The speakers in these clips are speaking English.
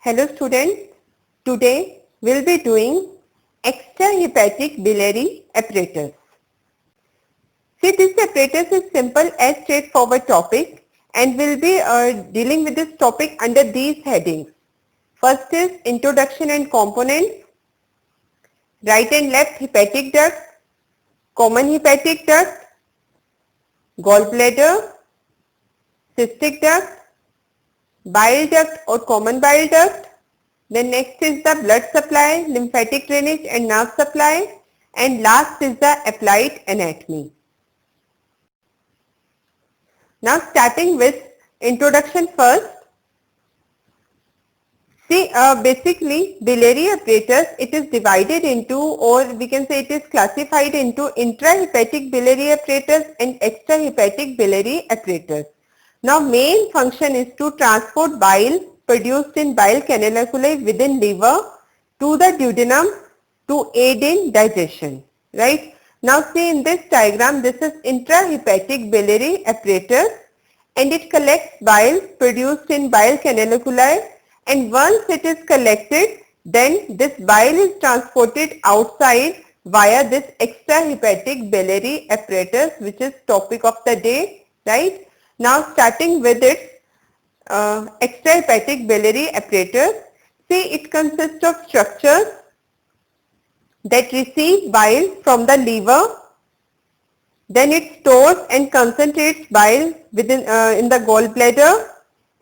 Hello students, today we will be doing extrahepatic biliary apparatus. See, this apparatus is simple as straightforward topic and we will be dealing with this topic under these headings. First is introduction and components, right and left hepatic duct, common hepatic duct, gallbladder, cystic duct, bile duct or common bile duct. Then next is the blood supply, lymphatic drainage and nerve supply, and last is the applied anatomy. Now starting with introduction first. See, basically biliary apparatus, it is divided into, or we can say it is classified into intrahepatic biliary apparatus and extrahepatic biliary apparatus. Now main function is to transport bile produced in bile canaliculi within liver to the duodenum to aid in digestion, right? Now see in this diagram, this is intrahepatic biliary apparatus and it collects bile produced in bile canaliculi, and once it is collected, then this bile is transported outside via this extrahepatic biliary apparatus, which is topic of the day, right? Now starting with its extrahepatic biliary apparatus, see it consists of structures that receive bile from the liver, then it stores and concentrates bile within in the gallbladder,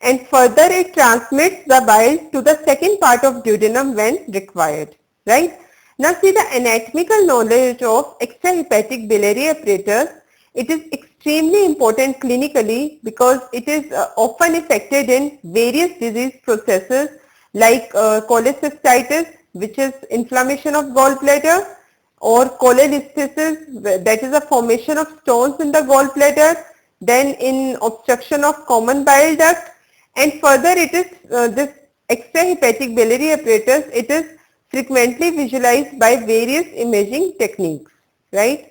and further it transmits the bile to the second part of duodenum when required, right? Now see the anatomical knowledge of extrahepatic biliary apparatus. It is extremely important clinically because it is often affected in various disease processes like cholecystitis, which is inflammation of gallbladder, or cholecystitis, that is a formation of stones in the gallbladder, then in obstruction of common bile duct, and further it is this extrahepatic biliary apparatus, it is frequently visualized by various imaging techniques, right?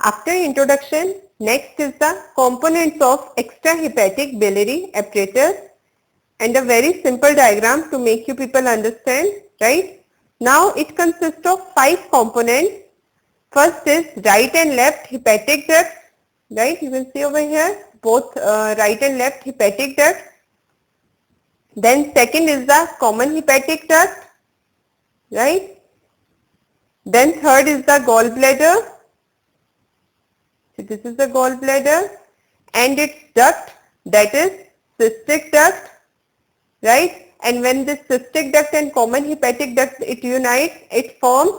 After introduction, next is the components of extrahepatic biliary apparatus and a very simple diagram to make you people understand, right? Now it consists of 5 components. First is right and left hepatic ducts, right? You can see over here both right and left hepatic ducts. Then second is the common hepatic duct, right? Then third is the gallbladder. So this is the gallbladder and its duct, that is cystic duct, right? And when this cystic duct and common hepatic duct it unites, it forms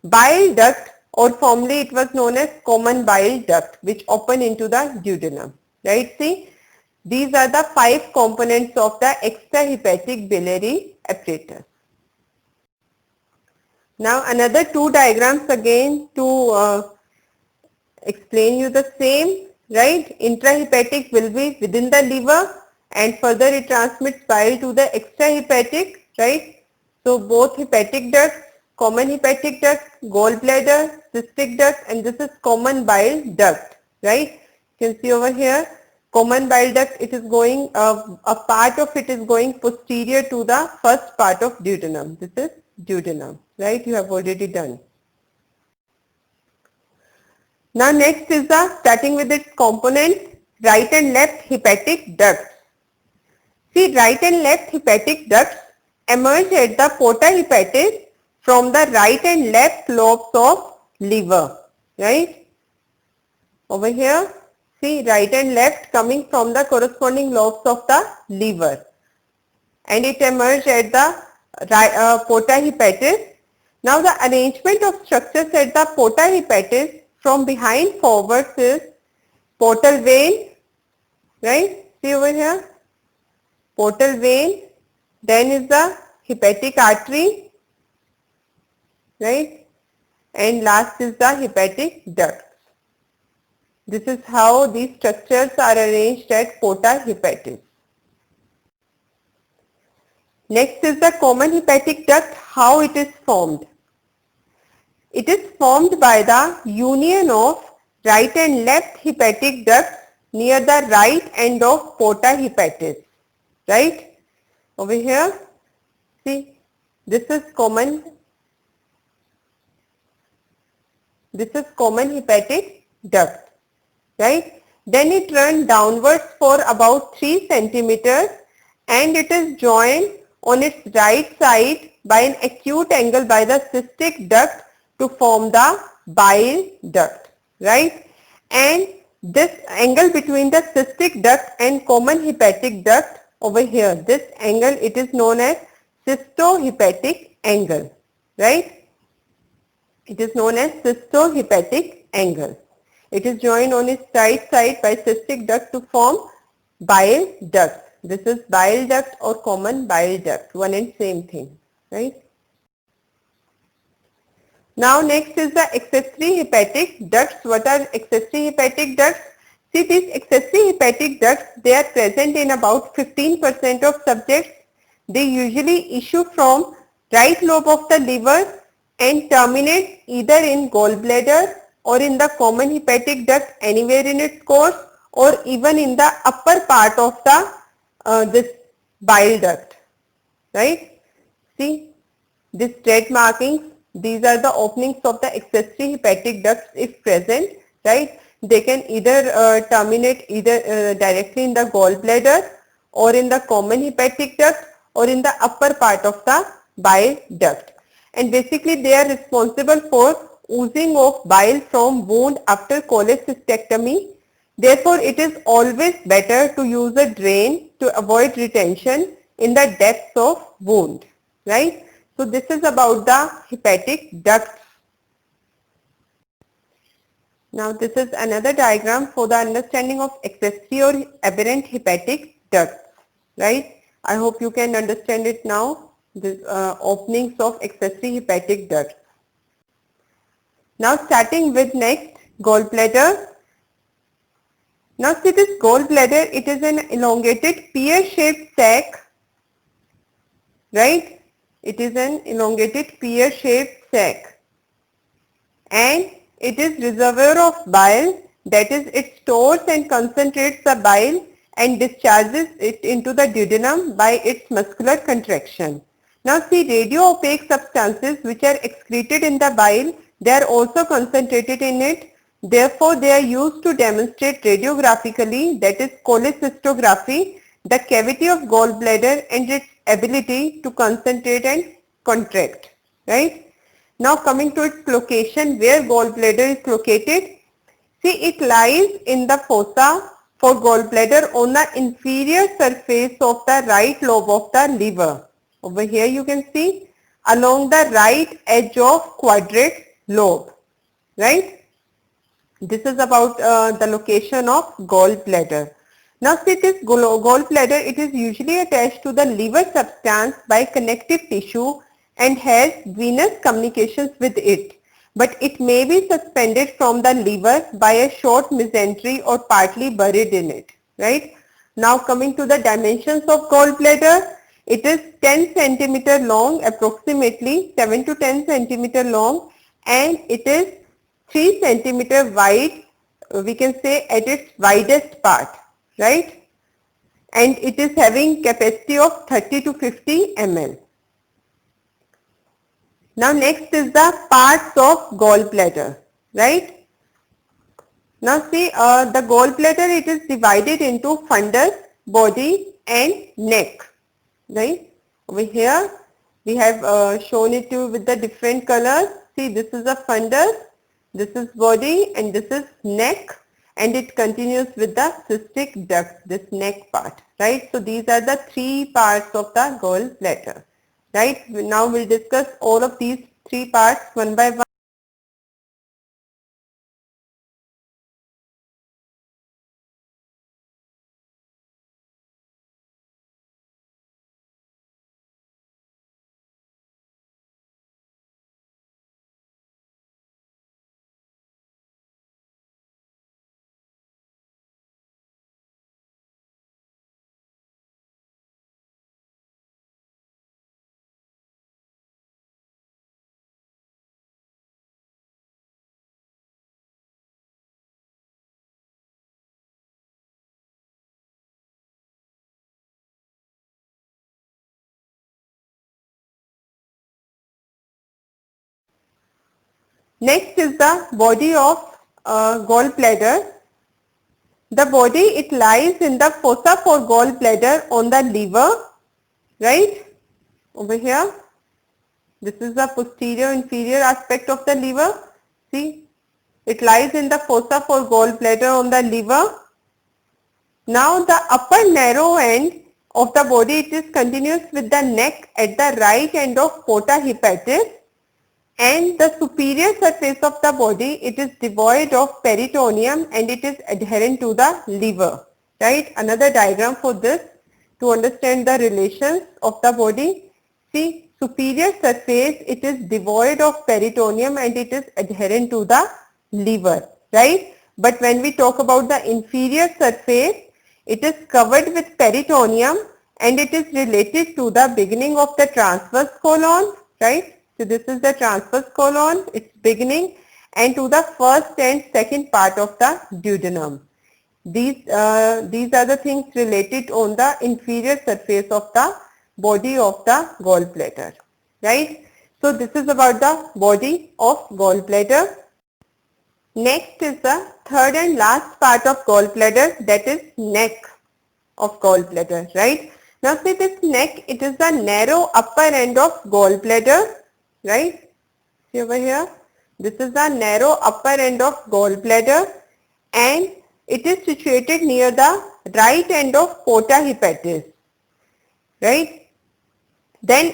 bile duct, or formerly it was known as common bile duct, which open into the duodenum, right? See, these are the 5 components of the extrahepatic biliary apparatus. Now another 2 diagrams again to explain you the same, right? Intrahepatic will be within the liver and further it transmits bile to the extrahepatic, right? So both hepatic ducts, common hepatic duct, gallbladder, cystic duct, and this is common bile duct, right? You can see over here common bile duct, it is going a part of it is going posterior to the first part of duodenum. This is duodenum, right? You have already done. Now next is the starting with its components, right and left hepatic ducts. See, right and left hepatic ducts emerge at the porta hepatis from the right and left lobes of liver, right? Over here, see right and left coming from the corresponding lobes of the liver, and it emerges at the porta hepatis. Now the arrangement of structures at the porta hepatis from behind forwards is portal vein, right? See over here, portal vein, then is the hepatic artery, right? And last is the hepatic ducts. This is how these structures are arranged at porta hepatis. Next is the common hepatic duct, how it is formed. It is formed by the union of right and left hepatic ducts near the right end of porta hepatis, right? Over here, see, this is common hepatic duct, right? Then it runs downwards for about 3 centimeters and it is joined on its right side by an acute angle by the cystic duct to form the bile duct, right? And this angle between the cystic duct and common hepatic duct over here, this angle, it is known as cystohepatic angle, right? It is known as cystohepatic angle. It is joined on its right side by cystic duct to form bile duct. This is bile duct or common bile duct, one and same thing, right? Now next is the accessory hepatic ducts. What are accessory hepatic ducts? See, these accessory hepatic ducts, they are present in about 15% of subjects. They usually issue from right lobe of the liver and terminate either in gallbladder or in the common hepatic duct anywhere in its course, or even in the upper part of the this bile duct, right? See, these red markings, these are the openings of the accessory hepatic ducts if present, right? They can either terminate either directly in the gallbladder or in the common hepatic duct or in the upper part of the bile duct. And basically they are responsible for oozing of bile from wound after cholecystectomy. Therefore, it is always better to use a drain to avoid retention in the depths of wound, right? So this is about the hepatic ducts. Now this is another diagram for the understanding of accessory or aberrant hepatic ducts, right? I hope you can understand it now, the openings of accessory hepatic ducts. Now starting with next, gallbladder. Now see this gallbladder, it is an elongated pear-shaped sac, right? It is an elongated pear-shaped sac and it is reservoir of bile, that is it stores and concentrates the bile and discharges it into the duodenum by its muscular contraction. Now see, radio-opaque substances which are excreted in the bile, they are also concentrated in it. Therefore, they are used to demonstrate radiographically, that is cholecystography, the cavity of gallbladder and its ability to concentrate and contract, right? Now coming to its location, where gallbladder is located. See, it lies in the fossa for gallbladder on the inferior surface of the right lobe of the liver. Over here you can see along the right edge of quadrate lobe, right? This is about the location of gallbladder. Now see, this gallbladder, it is usually attached to the liver substance by connective tissue and has venous communications with it. But it may be suspended from the liver by a short mesentery or partly buried in it, right? Now coming to the dimensions of gallbladder, it is 10 centimeter long, approximately 7 to 10 centimeter long, and it is 3 centimeter wide, we can say at its widest part, right? And it is having capacity of 30 to 50 ml. Now next is the parts of gallbladder, right? Now see, the gallbladder, it is divided into fundus, body and neck, right? Over here we have shown it to you with the different colors. See, this is a fundus, this is body and this is neck, and it continues with the cystic duct, this neck part, right? So these are the three parts of the gallbladder, right? Now we'll discuss all of these three parts one by one. Next is the body of gallbladder. The body, it lies in the fossa for gallbladder on the liver, right? Over here. This is the posterior inferior aspect of the liver. See, it lies in the fossa for gallbladder on the liver. Now the upper narrow end of the body, it is continuous with the neck at the right end of porta hepatis, and the superior surface of the body, it is devoid of peritoneum and it is adherent to the liver, right? Another diagram for this to understand the relations of the body. See, superior surface, it is devoid of peritoneum and it is adherent to the liver, right? But when we talk about the inferior surface, it is covered with peritoneum and it is related to the beginning of the transverse colon, right? So this is the transverse colon, its beginning, and to the first and second part of the duodenum. These are the things related on the inferior surface of the body of the gallbladder, right? So this is about the body of gallbladder. Next is the third and last part of gallbladder, that is neck of gallbladder, right? Now see this neck, it is the narrow upper end of gallbladder, right? See over here, this is the narrow upper end of gallbladder and it is situated near the right end of porta hepatis, right? Then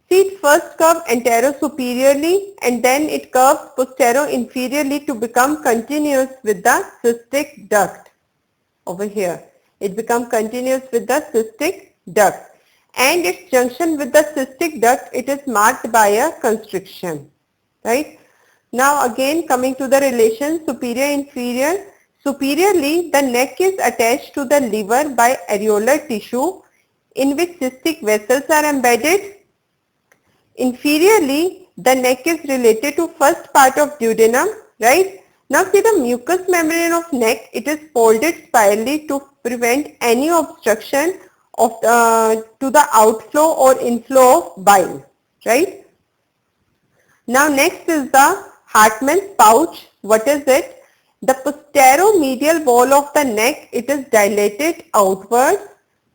see it first curve antero-superiorly and then it curves postero-inferiorly to become continuous with the cystic duct over here. It becomes continuous with the cystic duct and its junction with the cystic duct, it is marked by a constriction, right? Now again coming to the relation superior-inferior. Superiorly, the neck is attached to the liver by areolar tissue in which cystic vessels are embedded. Inferiorly, the neck is related to first part of duodenum, right? Now see the mucous membrane of neck, it is folded spirally to prevent any obstruction of to the outflow or inflow of bile, right? Now next is the Hartmann's pouch. What is it? The posteromedial wall of the neck, it is dilated outwards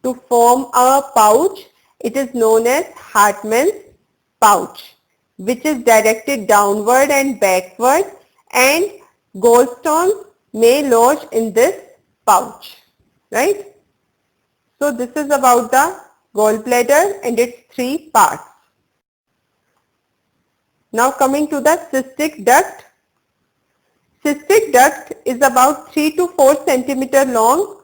to form a pouch. It is known as Hartmann's pouch, which is directed downward and backward, and gallstones may lodge in this pouch, right? So this is about the gallbladder and its three parts. Now coming to the cystic duct. Cystic duct is about 3 to 4 centimeter long.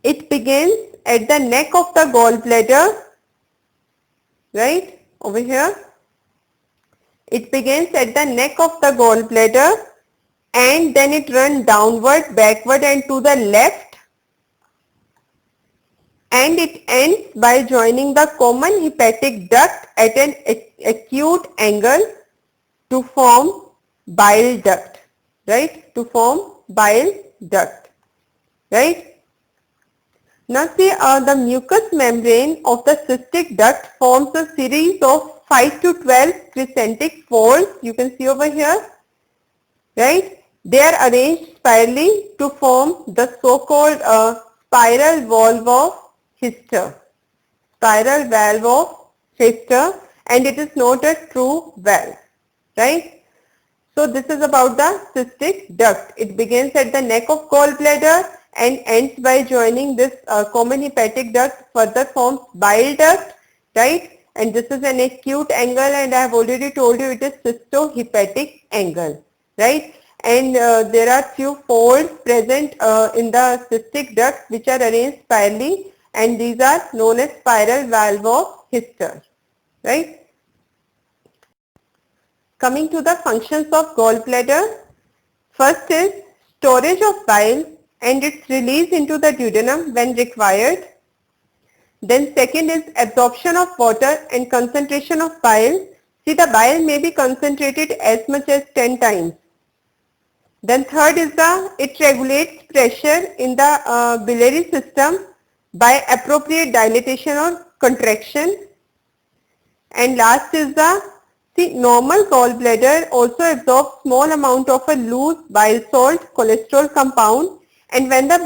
It begins at the neck of the gallbladder, right, over here. It begins at the neck of the gallbladder and then it runs downward, backward and to the left, and it ends by joining the common hepatic duct at an acute angle to form bile duct, right, to form bile duct, right. Now see the mucous membrane of the cystic duct forms a series of 5 to 12 crescentic folds, you can see over here, right. They are arranged spirally to form the so-called spiral valve of Hister, spiral valve of Hister, and it is not a true valve, right. So this is about the cystic duct. It begins at the neck of gallbladder and ends by joining this common hepatic duct, further forms bile duct, right, and this is an acute angle and I have already told you it is cystohepatic angle, right, and there are few folds present in the cystic duct which are arranged spirally and these are known as spiral valve of Hister, right. Coming to the functions of gallbladder, first is storage of bile and its release into the duodenum when required. Then second is absorption of water and concentration of bile. See, the bile may be concentrated as much as 10 times. Then third is it regulates pressure in the biliary system by appropriate dilatation or contraction. And last is the See, normal gallbladder also absorbs small amount of a loose bile salt cholesterol compound, and when the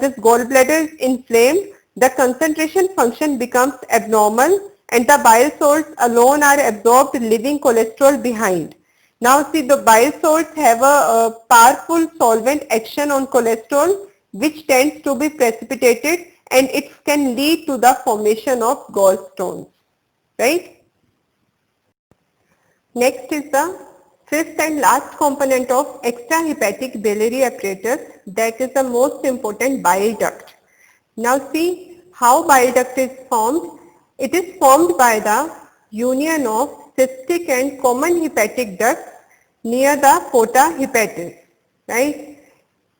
this gallbladder is inflamed, the concentration function becomes abnormal and the bile salts alone are absorbed, leaving cholesterol behind. Now see, the bile salts have a powerful solvent action on cholesterol which tends to be precipitated, and it can lead to the formation of gallstones, right? Next is the fifth and last component of extrahepatic biliary apparatus, that is the most important, bile duct. Now see how bile duct is formed. It is formed by the union of cystic and common hepatic ducts near the porta hepatis, right?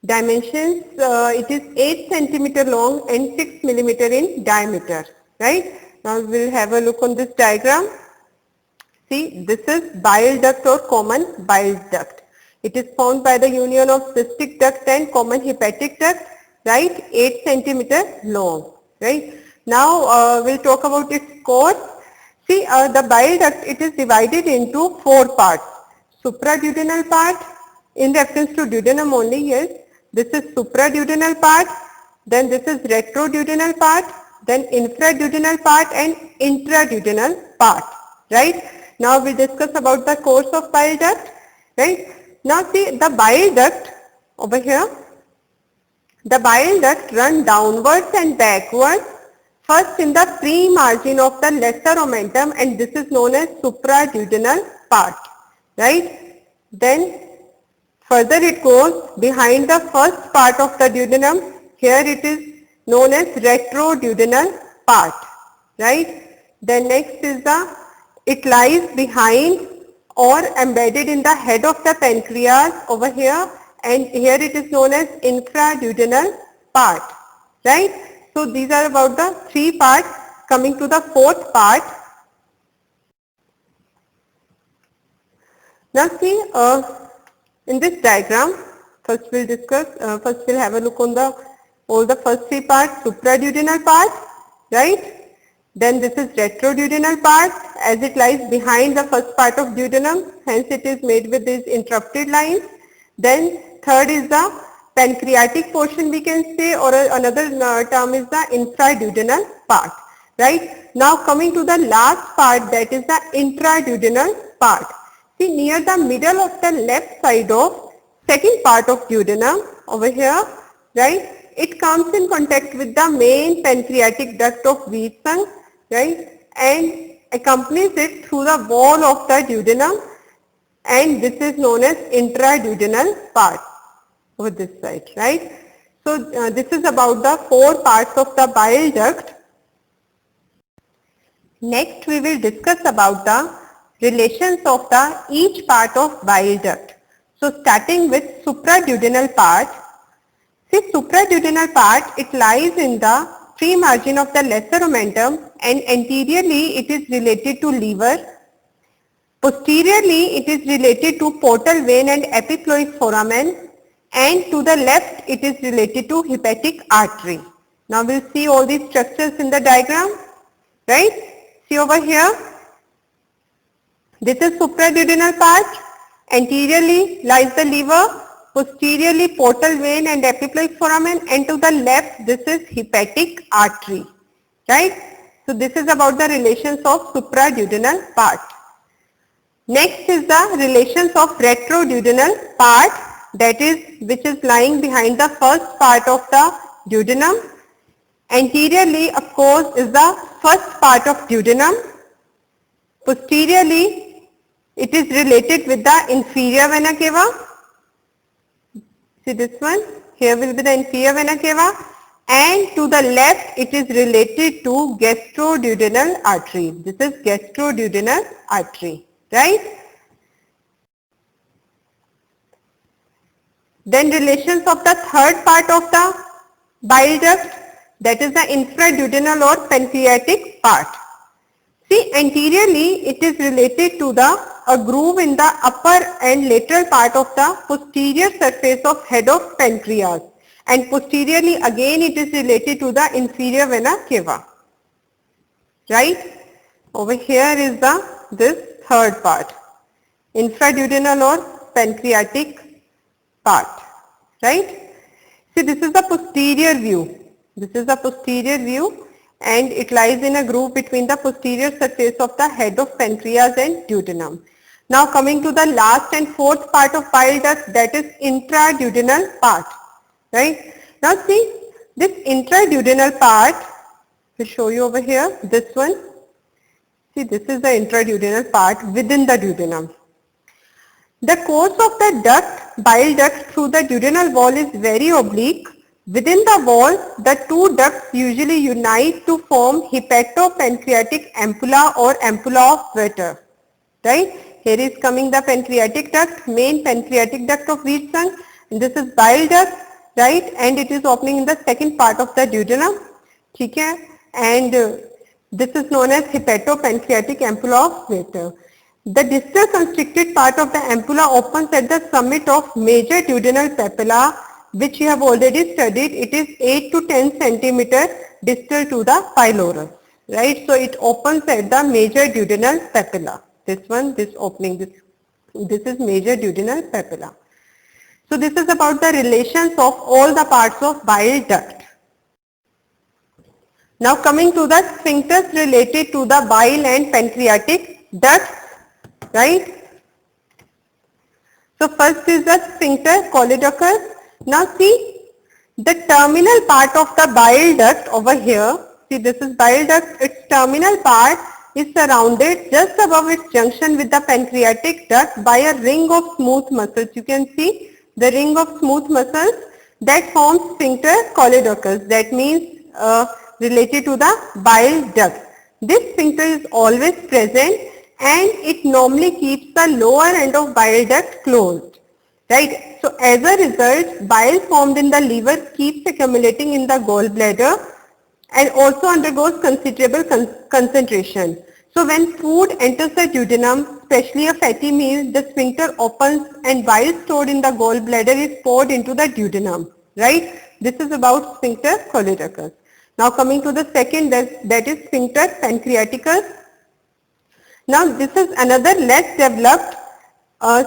Dimensions, it is 8 centimeter long and 6 millimeter in diameter, right? Now we will have a look on this diagram. See, this is bile duct or common bile duct. It is formed by the union of cystic duct and common hepatic duct, right? 8 centimeter long, right? Now we'll talk about its course. See, the bile duct, it is divided into 4 parts. Supraduodenal part, in reference to duodenum only, yes. This is supraduodenal part, then this is retroduodenal part, then infraduodenal part and intraduodenal part, right? Now we discuss about the course of bile duct, right? Now see, the bile duct over here, the bile duct run downwards and backwards, first in the pre-margin of the lesser omentum, and this is known as supraduodenal part, right? Then further it goes behind the first part of the duodenum, here it is known as retroduodenal part, right? Then next is it lies behind or embedded in the head of the pancreas over here, and here it is known as infraduodenal part, right? So these are about the 3 parts. Coming to the 4th part. Now see, in this diagram, first we'll discuss, first we'll have a look on all the first 3 parts. Supraduodenal part, right? Then this is retroduodenal part, as it lies behind the first part of duodenum, hence it is made with these interrupted lines. Then third is the pancreatic portion, we can say, or another term is the infraduodenal part, right? Now coming to the last part, that is the intraduodenal part. See, near the middle of the left side of second part of duodenum over here, right? It comes in contact with the main pancreatic duct of Wiedsang, right, and accompanies it through the wall of the duodenum, and this is known as intraduodenal part over this side, right. So this is about the 4 parts of the bile duct. Next we will discuss about the relations of each part of bile duct. So starting with supraduodenal part. See, supraduodenal part, it lies in the pre-margin of the lesser omentum, and anteriorly it is related to liver. Posteriorly it is related to portal vein and epiploic foramen, and to the left it is related to hepatic artery. Now we'll see all these structures in the diagram, right? See over here, this is supraduodenal part, anteriorly lies the liver, posteriorly portal vein and epiploic foramen, and to the left this is hepatic artery, right? So this is about the relations of supraduodenal part. Next is the relations of retroduodenal part, that is which is lying behind the first part of the duodenum. Anteriorly, of course, is the first part of duodenum. Posteriorly, it is related with the inferior vena cava. See this one, here will be the inferior vena cava, and to the left it is related to gastroduodenal artery. This is gastroduodenal artery, right? Then relations of the third part of the bile duct, that is the infraduodenal or pancreatic part. See, anteriorly it is related to a groove in the upper and lateral part of the posterior surface of head of pancreas, and posteriorly again it is related to the inferior vena cava, right? Over here is this third part, infraduodenal or pancreatic part, right? See, this is the posterior view. This is the posterior view and it lies in a groove between the posterior surface of the head of pancreas and duodenum. Now coming to the last and fourth part of bile duct, that is intraduodenal part, right? Now see, this intraduodenal part, I'll show you over here, this one. See, this is the intraduodenal part within the duodenum. The course of the duct, bile duct through the duodenal wall is very oblique. Within the wall, the two ducts usually unite to form hepatopancreatic ampulla or ampulla of Vater. Right? Here is coming the pancreatic duct, main pancreatic duct of Wiedsang. And this is bile duct, right? And it is opening in the second part of the duodenum. Okay? And this is known as hepatopancreatic ampulla of Vater. The distal constricted part of the ampulla opens at the summit of major duodenal papilla, which you have already studied. It is 8 to 10 centimeter distal to the pylorus, right? So it opens at the major duodenal papilla. This one, this opening, this is major duodenal papilla. So this is about the relations of all the parts of bile duct. Now coming to the sphincters related to the bile and pancreatic ducts, right? So first is the sphincter choledochus. Now see, the terminal part of the bile duct over here, see this is bile duct, its terminal part is surrounded just above its junction with the pancreatic duct by a ring of smooth muscles. You can see the ring of smooth muscles that forms sphincter choledochus, that means related to the bile duct. This sphincter is always present and it normally keeps the lower end of bile duct closed, right? So as a result, bile formed in the liver keeps accumulating in the gallbladder and also undergoes considerable concentration. So when food enters the duodenum, especially a fatty meal, the sphincter opens and bile stored in the gallbladder is poured into the duodenum, right? This is about sphincter choledochus. Now coming to the second, that is sphincter pancreaticus. Now this is another less developed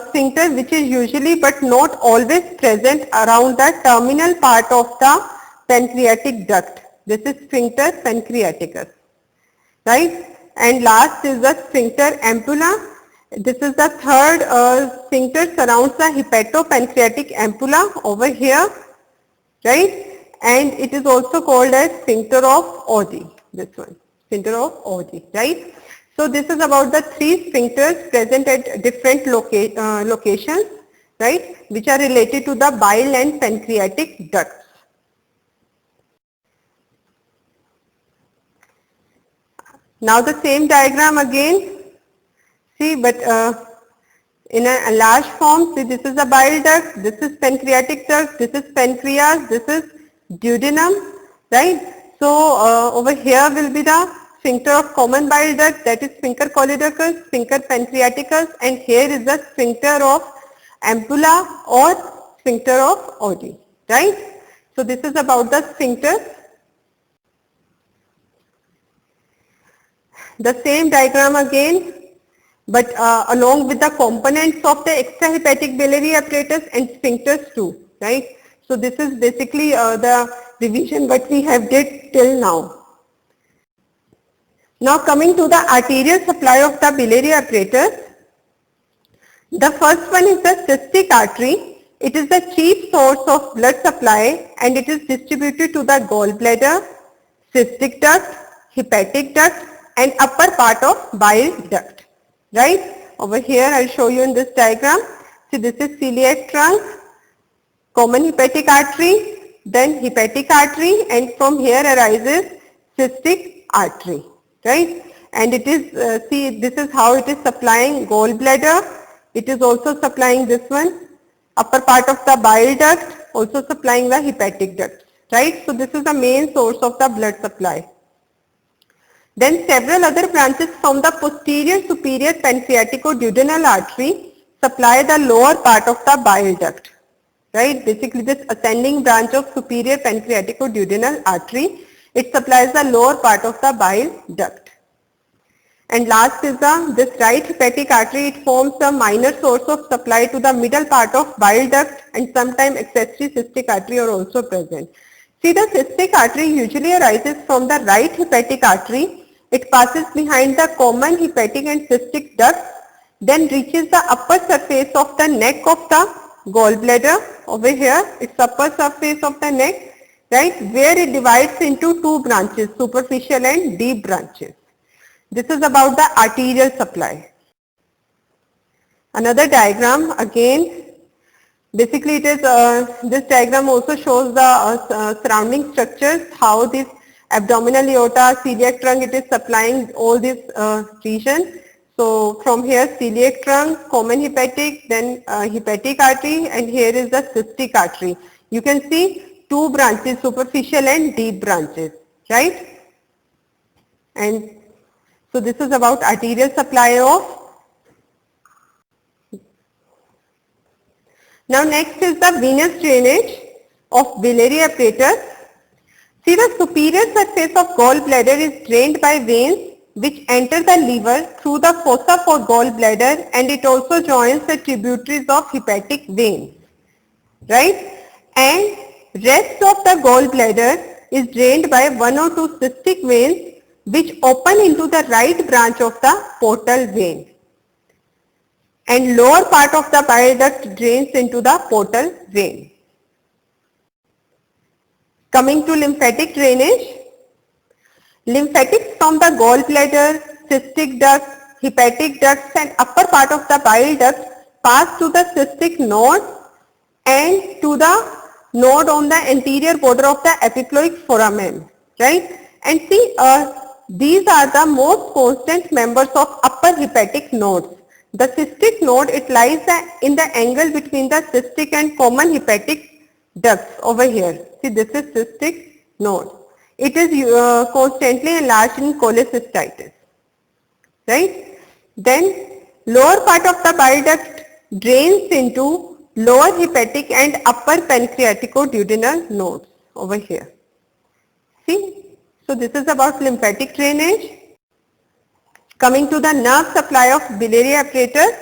sphincter which is usually but not always present around the terminal part of the pancreatic duct. This is sphincter pancreaticus, right? And last is the sphincter ampulla. This is the third sphincter, surrounds the hepatopancreatic ampulla over here, right? And it is also called as sphincter of Oddi, this one, sphincter of Oddi, right? So this is about the three sphincters present at different locations, right, which are related to the bile and pancreatic ducts. Now the same diagram again, see, but in a large form, see, this is the bile duct, this is pancreatic duct, this is pancreas, this is duodenum, right? So over here will be the sphincter of common bile duct, that is sphincter choledochus, sphincter pancreaticus, and here is the sphincter of ampulla or sphincter of Oddi, right? So this is about the sphincters. The same diagram again, but along with the components of the extrahepatic biliary apparatus and sphincters too, right? So this is basically the revision what we have did till now. Now coming to the arterial supply of the biliary apparatus, the first one is the cystic artery. It is the chief source of blood supply and it is distributed to the gallbladder, cystic duct, hepatic duct and upper part of bile duct, right? Over here I will show you in this diagram. See, this is celiac trunk, common hepatic artery, then hepatic artery, and from here arises cystic artery, right? And it is, see, this is how it is supplying gallbladder. It is also supplying this one, upper part of the bile duct, also supplying the hepatic duct, right? So this is the main source of the blood supply. Then several other branches from the posterior superior pancreatico-duodenal artery supply the lower part of the bile duct, right? Basically this ascending branch of superior pancreatico-duodenal artery, it supplies the lower part of the bile duct. And last is this right hepatic artery. It forms a minor source of supply to the middle part of bile duct, and sometimes accessory cystic artery are also present. See, the cystic artery usually arises from the right hepatic artery. It passes behind the common hepatic and cystic ducts, then reaches the upper surface of the neck of the gallbladder. Over here, it's upper surface of the neck, right, where it divides into two branches, superficial and deep branches. This is about the arterial supply. Another diagram again. Basically, it is this diagram also shows the surrounding structures, how this abdominal aorta, celiac trunk, it is supplying all these regions. So from here, celiac trunk, common hepatic, then hepatic artery, and here is the cystic artery. You can see two branches, superficial and deep branches, right? And so this is about arterial supply of. Now next is the venous drainage of biliary apparatus. See, the superior surface of gallbladder is drained by veins which enter the liver through the fossa for gallbladder, and it also joins the tributaries of hepatic veins, right? And rest of the gallbladder is drained by one or two cystic veins which open into the right branch of the portal vein, and lower part of the bile duct drains into the portal vein. Coming to lymphatic drainage. Lymphatics from the gallbladder, cystic duct, hepatic ducts and upper part of the bile duct pass to the cystic node and to the node on the anterior border of the epiploic foramen, right? And see, these are the most constant members of upper hepatic nodes. The cystic node, it lies in the angle between the cystic and common hepatic ducts over here. See, this is cystic node. It is constantly enlarged in cholecystitis, right? Then lower part of the bile duct drains into lower hepatic and upper pancreaticoduodenal nodes over here. See, so this is about lymphatic drainage. Coming to the nerve supply of biliary apparatus.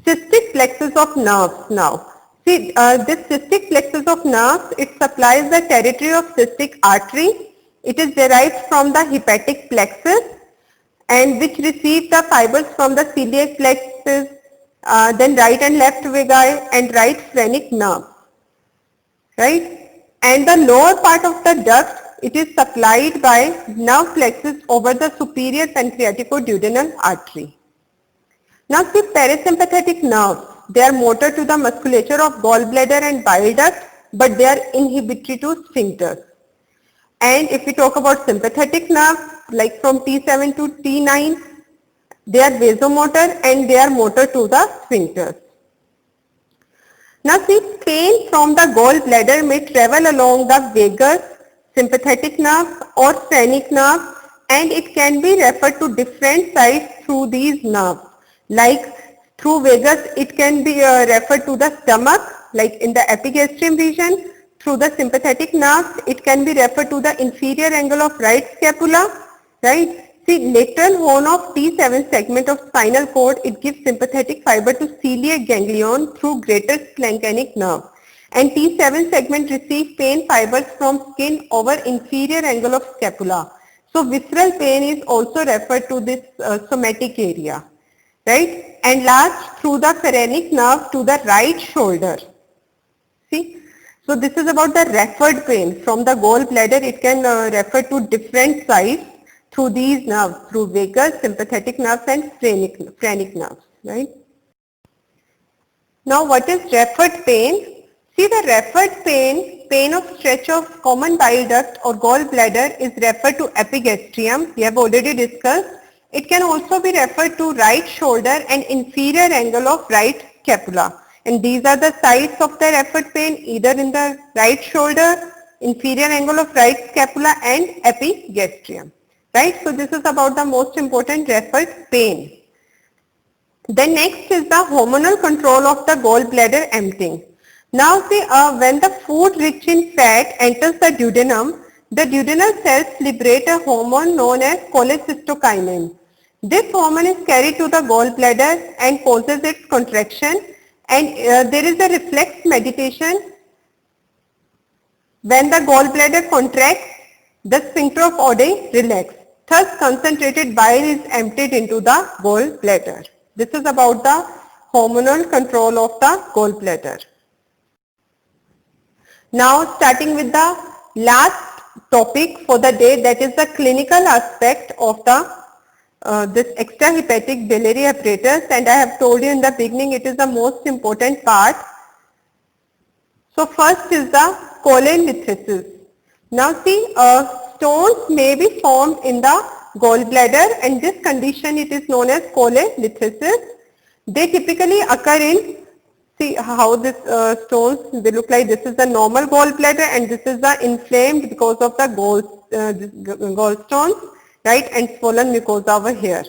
Cystic plexus of nerves now. See, this cystic plexus of nerves, it supplies the territory of cystic artery. It is derived from the hepatic plexus, and which receives the fibers from the celiac plexus, then right and left vagi and right phrenic nerve, right? And the lower part of the duct, it is supplied by nerve plexus over the superior pancreaticoduodenal artery. Now see, parasympathetic nerves, they are motor to the musculature of gallbladder and bile duct, but they are inhibitory to sphincters. And if we talk about sympathetic nerves, like from T7 to T9, they are vasomotor and they are motor to the sphincters. Now see, pain from the gallbladder may travel along the vagus, sympathetic nerve or phrenic nerve, and it can be referred to different sites through these nerves. Like through vagus, it can be referred to the stomach, like in the epigastrium region. Through the sympathetic nerves, it can be referred to the inferior angle of right scapula, right? See, lateral horn of T7 segment of spinal cord, it gives sympathetic fiber to celiac ganglion through greater splanchnic nerve. And T7 segment receive pain fibers from skin over inferior angle of scapula. So visceral pain is also referred to this somatic area, right? And last, through the phrenic nerve to the right shoulder. See, so this is about the referred pain from the gallbladder. It can refer to different sites through these nerves, through vagus, sympathetic nerves and phrenic nerves, right? Now what is referred pain? See, the referred pain, pain of stretch of common bile duct or gallbladder is referred to epigastrium. We have already discussed. It can also be referred to right shoulder and inferior angle of right scapula. And these are the sites of the referred pain, either in the right shoulder, inferior angle of right scapula and epigastrium. Right? So this is about the most important referred pain. Then next is the hormonal control of the gallbladder emptying. Now see, when the food rich in fat enters the duodenum, the duodenal cells liberate a hormone known as cholecystokinin. This hormone is carried to the gallbladder and causes its contraction, and there is a reflex meditation. When the gallbladder contracts, the sphincter of Oddi relaxes. Thus, concentrated bile is emptied into the gallbladder. This is about the hormonal control of the gallbladder. Now, starting with the last topic for the day, that is the clinical aspect of the this extrahepatic biliary apparatus, and I have told you in the beginning it is the most important part. So first is the cholecystitis. Now see, stones may be formed in the gallbladder, and this condition it is known as cholecystitis. They typically occur in, see how this stones, they look like. This is the normal gallbladder and this is the inflamed because of the gallstones, right, and swollen mucosa over here.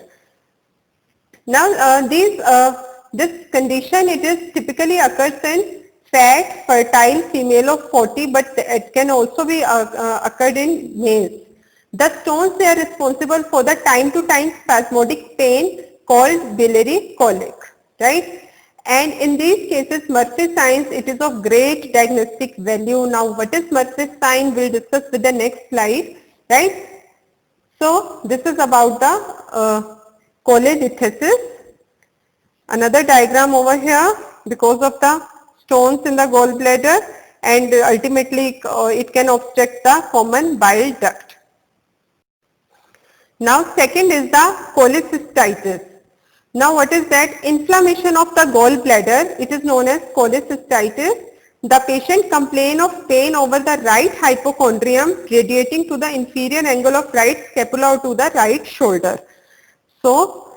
Now this condition, it is typically occurs in fat, fertile female of 40, but it can also be occurred in males. The stones, they are responsible for the time to time spasmodic pain called biliary colic, right? And in these cases, Murphy signs, it is of great diagnostic value. Now, what is Murphy sign? We'll discuss with the next slide, right? So, this is about the cholecystitis. Another diagram over here, because of the stones in the gallbladder, and ultimately it can obstruct the common bile duct. Now, second is the cholecystitis. Now, what is that? Inflammation of the gallbladder, it is known as cholecystitis. The patient complains of pain over the right hypochondrium radiating to the inferior angle of right scapula or to the right shoulder. So,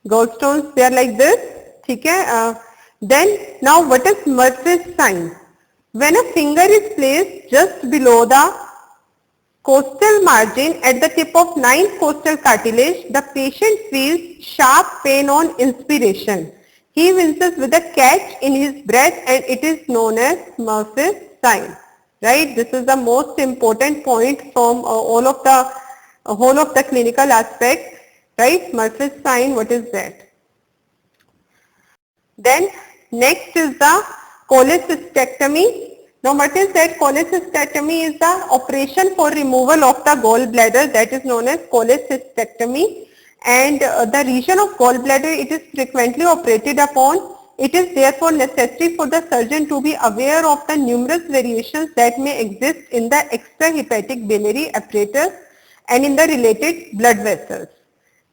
gallstones, they are like this. Okay? Then, now what is Murphy's sign? When a finger is placed just below the costal margin at the tip of 9th costal cartilage, the patient feels sharp pain on inspiration. He winces with a catch in his breath, and it is known as Murphy's sign. Right? This is the most important point from whole of the clinical aspect. Right? Murphy's sign, what is that? Then next is the cholecystectomy. Now what is that? Cholecystectomy is the operation for removal of the gallbladder, that is known as cholecystectomy, and the region of gallbladder, it is frequently operated upon. It is therefore necessary for the surgeon to be aware of the numerous variations that may exist in the extrahepatic biliary apparatus and in the related blood vessels,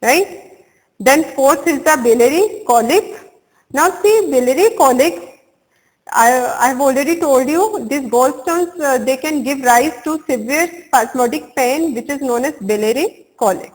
right? Then fourth is the biliary colic. Now see, biliary colic, I have already told you, these gallstones, they can give rise to severe spasmodic pain, which is known as biliary colic,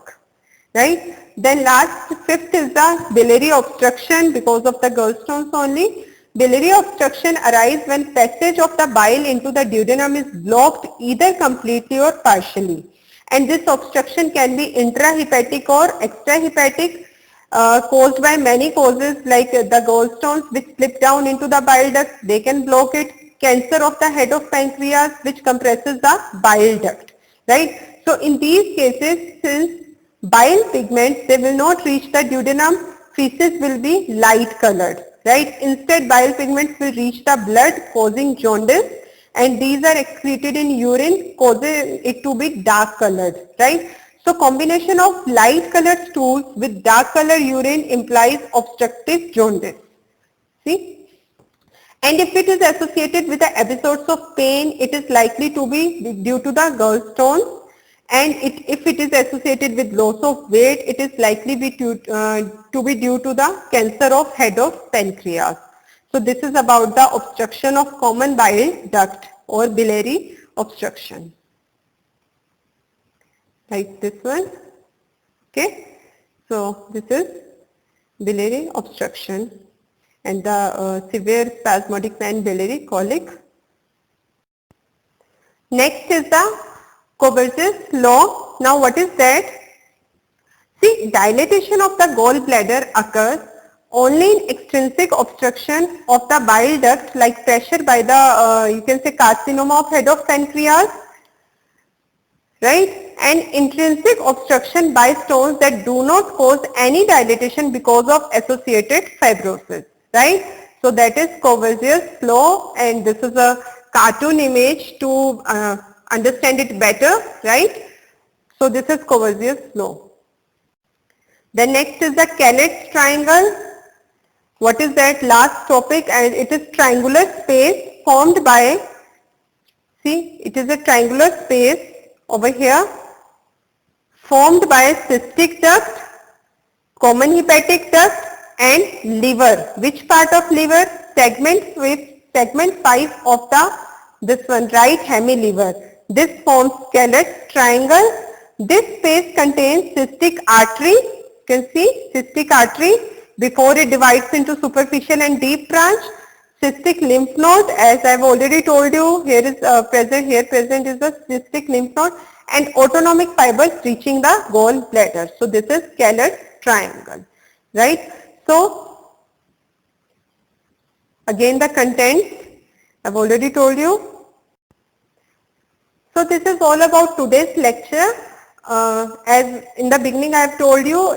right? Then last, fifth is the biliary obstruction because of the gallstones only. Biliary obstruction arises when passage of the bile into the duodenum is blocked either completely or partially. And this obstruction can be intrahepatic or extrahepatic, caused by many causes like the gallstones which slip down into the bile duct, they can block it. Cancer of the head of pancreas which compresses the bile duct, right? So in these cases, since bile pigments, they will not reach the duodenum, feces will be light colored, right? Instead, bile pigments will reach the blood causing jaundice, and these are excreted in urine causing it to be dark colored, right? So combination of light colored stools with dark colored urine implies obstructive jaundice. See? And if it is associated with the episodes of pain, it is likely to be due to the gallstones. And if it is associated with loss of weight, it is likely to be due to the cancer of head of pancreas. So this is about the obstruction of common bile duct or biliary obstruction. Like this one, okay. So this is biliary obstruction and the severe spasmodic pain, biliary colic. Next is the Courbet's law. Now what is that? See, dilatation of the gallbladder occurs only in extrinsic obstruction of the bile duct, like pressure by the you can say carcinoma of head of pancreas, right? And intrinsic obstruction by stones that do not cause any dilatation because of associated fibrosis, right? So that is Courvoisier's flow, and this is a cartoon image to understand it better, right? So this is Courvoisier's flow. Then next is the Kellett's triangle. What is that last topic? And it is triangular space formed by, see, it is a triangular space over here formed by cystic duct, common hepatic duct and liver. Which part of liver? Segment 5 of this one, right hemiliver. This forms Kellett's triangle. This space contains cystic artery. You can see cystic artery before it divides into superficial and deep branch. Cystic lymph node, as I have already told you, here present is the cystic lymph node, and autonomic fibers reaching the gallbladder. So this is Kellett's triangle, right? So again the contents I have already told you. So this is all about today's lecture. As in the beginning I have told you,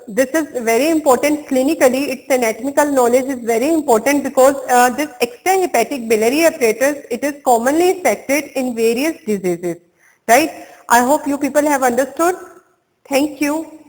this is very important clinically. Its anatomical knowledge is very important because this extrahepatic biliary apparatus, it is commonly affected in various diseases, right? I hope you people have understood. Thank you.